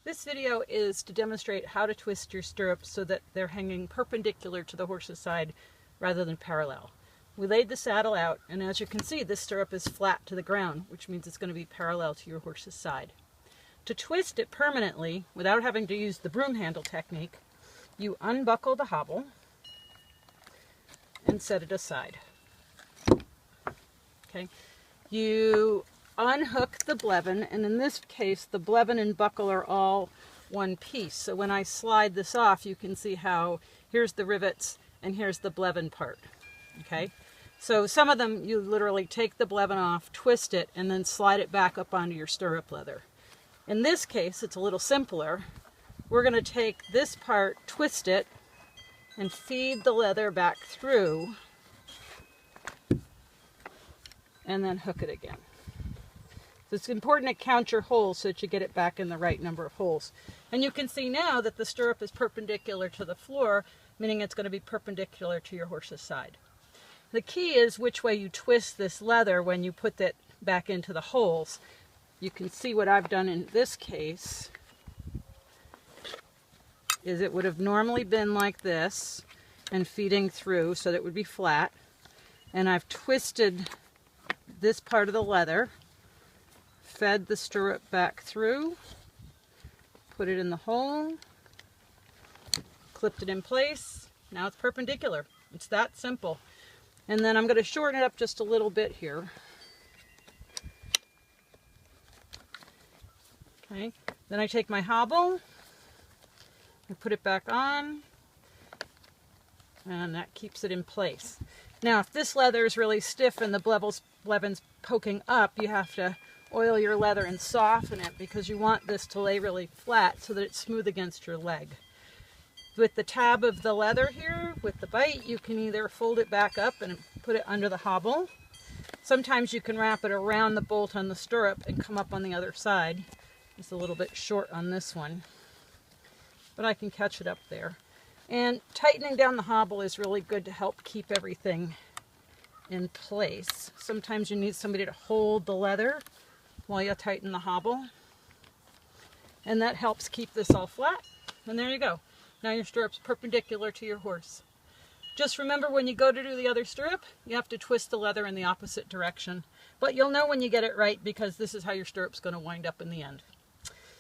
This video is to demonstrate how to twist your stirrups so that they're hanging perpendicular to the horse's side rather than parallel. We laid the saddle out, and as you can see, this stirrup is flat to the ground, which means it's going to be parallel to your horse's side. To twist it permanently, without having to use the broom handle technique, you unbuckle the hobble and set it aside. Okay. You unhook the blevin, and in this case the blevin and buckle are all one piece. So when I slide this off, you can see how here's the rivets and here's the blevin part. Okay, so some of them you literally take the blevin off, twist it, and then slide it back up onto your stirrup leather. In this case, it's a little simpler. We're going to take this part, twist it, and feed the leather back through, and then hook it again. So it's important to count your holes so that you get it back in the right number of holes. And you can see now that the stirrup is perpendicular to the floor, meaning it's going to be perpendicular to your horse's side. The key is which way you twist this leather when you put it back into the holes. You can see what I've done in this case is it would have normally been like this and feeding through so that it would be flat. And I've twisted this part of the leather, fed the stirrup back through, put it in the hole, clipped it in place. Now it's perpendicular. It's that simple. And then I'm going to shorten it up just a little bit here. Okay. Then I take my hobble and put it back on, and that keeps it in place. Now, if this leather is really stiff and the blevin's poking up, you have to oil your leather and soften it because you want this to lay really flat so that it's smooth against your leg. With the tab of the leather here, with the bite, you can either fold it back up and put it under the hobble. Sometimes you can wrap it around the bolt on the stirrup and come up on the other side. It's a little bit short on this one, but I can catch it up there. And tightening down the hobble is really good to help keep everything in place. Sometimes you need somebody to hold the leather while you tighten the hobble, and that helps keep this all flat. And there you go. Now your stirrup's perpendicular to your horse. Just remember, when you go to do the other stirrup, you have to twist the leather in the opposite direction. But you'll know when you get it right because this is how your stirrup's going to wind up in the end.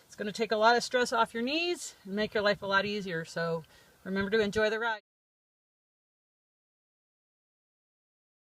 It's going to take a lot of stress off your knees and make your life a lot easier. So remember to enjoy the ride.